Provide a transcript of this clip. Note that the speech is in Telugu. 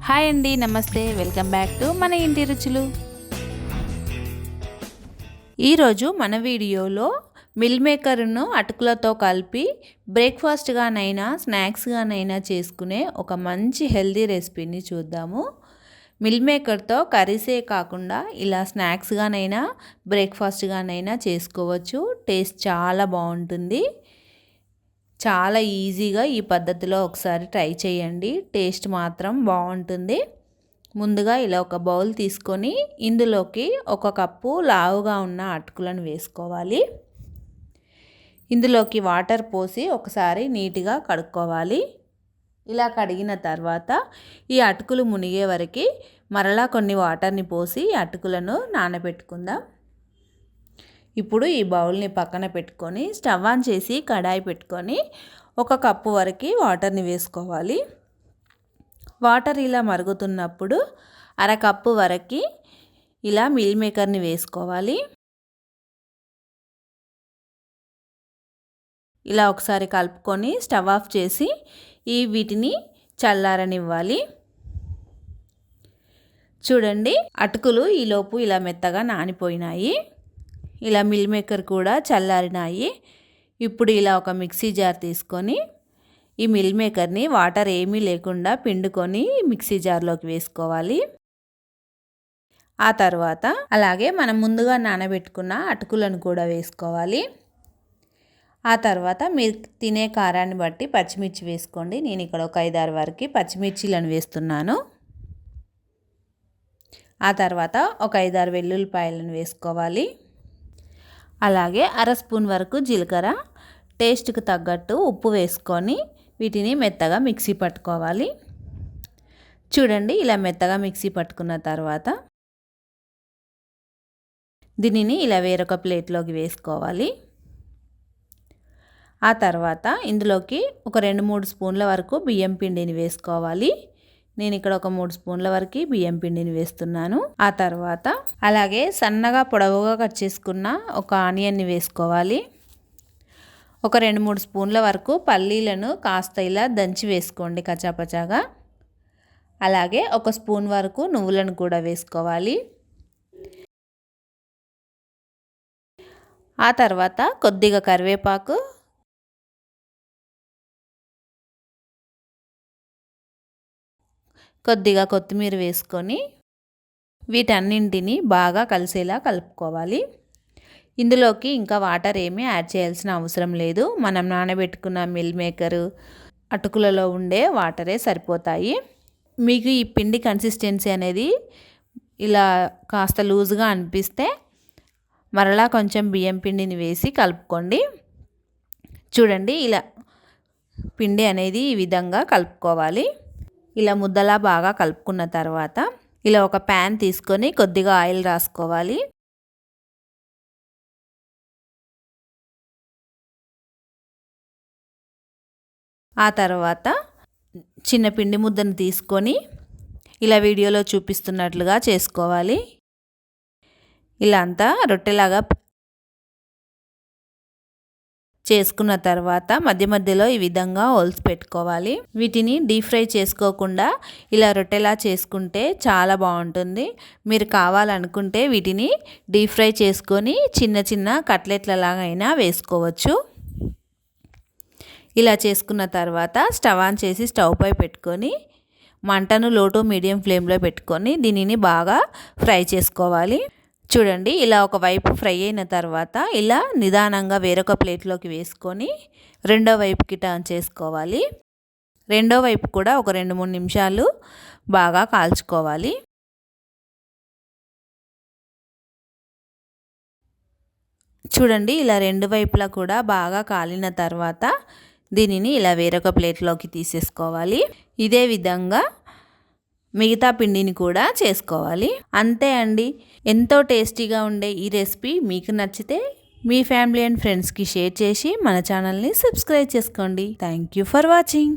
హాయ్ అండి, నమస్తే. వెల్కమ్ బ్యాక్ టు మన ఇంటి రుచులు. ఈరోజు మన వీడియోలో మిల్ మేకర్ను అటుకులతో కలిపి బ్రేక్ఫాస్ట్గానైనా స్నాక్స్గానైనా చేసుకునే ఒక మంచి హెల్దీ రెసిపీని చూద్దాము. మిల్ మేకర్తో కర్రీసే కాకుండా ఇలా స్నాక్స్గానైనా బ్రేక్ఫాస్ట్గానైనా చేసుకోవచ్చు. టేస్ట్ చాలా బాగుంటుంది. చాలా ఈజీగా ఈ పద్ధతిలో ఒకసారి ట్రై చేయండి. టేస్ట్ మాత్రం బాగుంటుంది. ముందుగా ఇలా ఒక బౌల్ తీసుకొని ఇందులోకి 1 కప్పు లావుగా ఉన్న అటుకులను వేసుకోవాలి. ఇందులోకి వాటర్ పోసి ఒకసారి నీట్గా కడుక్కోవాలి. ఇలా కడిగిన తర్వాత ఈ అటుకులు మునిగే వరకు మరలా కొన్ని వాటర్ని పోసి అటుకులను నానబెట్టుకుందాం. ఇప్పుడు ఈ బౌల్ని పక్కన పెట్టుకొని స్టవ్ ఆన్ చేసి కడాయి పెట్టుకొని 1 కప్పు వరకు వాటర్ని వేసుకోవాలి. వాటర్ ఇలా మరుగుతున్నప్పుడు 1/2 కప్పు వరకు ఇలా మిల్ మేకర్ని వేసుకోవాలి. ఇలా ఒకసారి కలుపుకొని స్టవ్ ఆఫ్ చేసి వీటిని చల్లారనివ్వాలి. చూడండి, అటుకులు ఈలోపు ఇలా మెత్తగా నానిపోయినాయి. ఇలా మిల్ మేకర్ కూడా చల్లారినాయి. ఇప్పుడు ఇలా ఒక మిక్సీ జార్ తీసుకొని ఈ మిల్ మేకర్ని వాటర్ ఏమీ లేకుండా పిండుకొని మిక్సీ జార్లోకి వేసుకోవాలి. ఆ తర్వాత అలాగే మనం ముందుగా నానబెట్టుకున్న అటుకులను కూడా వేసుకోవాలి. ఆ తర్వాత మీరు తినే కారాన్ని బట్టి పచ్చిమిర్చి వేసుకోండి. నేను ఇక్కడ ఒక 5-6 వరకు పచ్చిమిర్చిలను వేస్తున్నాను. ఆ తర్వాత ఒక 5-6 వెల్లుల్లిపాయలను వేసుకోవాలి. అలాగే 1/2 స్పూన్ వరకు జీలకర్ర, టేస్ట్కి తగ్గట్టు ఉప్పు వేసుకొని వీటిని మెత్తగా మిక్సీ పట్టుకోవాలి. చూడండి, ఇలా మెత్తగా మిక్సీ పట్టుకున్న తర్వాత దీనిని ఇలా వేరొక ప్లేట్లోకి వేసుకోవాలి. ఆ తర్వాత ఇందులోకి ఒక 2-3 స్పూన్ల వరకు బియ్యం పిండిని వేసుకోవాలి. నేను ఇక్కడ ఒక 3 స్పూన్ల వరకు బియ్యం పిండిని వేస్తున్నాను. ఆ తర్వాత అలాగే సన్నగా పొడవుగా కట్ చేసుకున్న ఒక ఆనియన్ని వేసుకోవాలి. ఒక 2-3 స్పూన్ల వరకు పల్లీలను కాస్త ఇలా దంచి వేసుకోండి కచ్చాపచ్చాగా. అలాగే 1 స్పూన్ వరకు నువ్వులను కూడా వేసుకోవాలి. ఆ తర్వాత కొద్దిగా కరివేపాకు, కొద్దిగా కొత్తిమీర వేసుకొని వీటన్నింటిని బాగా కలిసేలా కలుపుకోవాలి. ఇందులోకి ఇంకా వాటర్ ఏమీ యాడ్ చేయాల్సిన అవసరం లేదు. మనం నానబెట్టుకున్న మిల్ మేకరు అటుకులలో ఉండే వాటరే సరిపోతాయి. మీకు ఈ పిండి కన్సిస్టెన్సీ అనేది ఇలా కాస్త లూజ్గా అనిపిస్తే మరలా కొంచెం బియ్యం పిండిని వేసి కలుపుకోండి. చూడండి, ఇలా పిండి అనేది ఈ విధంగా కలుపుకోవాలి. ఇలా ముద్దలా బాగా కలుపుకున్న తర్వాత ఇలా ఒక ప్యాన్ తీసుకొని కొద్దిగా ఆయిల్ రాసుకోవాలి. ఆ తర్వాత చిన్న పిండి ముద్దను తీసుకొని ఇలా వీడియోలో చూపిస్తున్నట్లుగా చేసుకోవాలి. ఇలా అంతా రొట్టెలాగా చేసుకున్న తర్వాత మధ్య మధ్యలో ఈ విధంగా హోల్స్ పెట్టుకోవాలి. వీటిని డీప్ ఫ్రై చేసుకోకుండా ఇలా రొట్టెలా చేసుకుంటే చాలా బాగుంటుంది. మీరు కావాలనుకుంటే వీటిని డీప్ ఫ్రై చేసుకొని చిన్న చిన్న కట్లెట్లలాగా అయినా వేసుకోవచ్చు. ఇలా చేసుకున్న తర్వాత స్టవ్ ఆన్ చేసి స్టవ్ పై పెట్టుకొని మంటను లో టు మీడియం ఫ్లేమ్లో పెట్టుకొని దీనిని బాగా ఫ్రై చేసుకోవాలి. చూడండి, ఇలా ఒక వైపు ఫ్రై అయిన తర్వాత ఇలా నిదానంగా వేరొక ప్లేట్లోకి వేసుకొని రెండో వైపుకి టర్న్ చేసుకోవాలి. రెండో వైపు కూడా ఒక 2-3 నిమిషాలు బాగా కాల్చుకోవాలి. చూడండి, ఇలా రెండు వైపులా కూడా బాగా కాలిన తర్వాత దీనిని ఇలా వేరొక ప్లేట్లోకి తీసేసుకోవాలి. ఇదే విధంగా మిగతా పిండిని కూడా చేసుకోవాలి. అంతే అండి, ఎంతో టేస్టీగా ఉండే ఈ రెసిపీ మీకు నచ్చితే మీ ఫ్యామిలీ అండ్ ఫ్రెండ్స్కి షేర్ చేసి మన ఛానల్ని సబ్స్క్రైబ్ చేసుకోండి. Thank you for watching.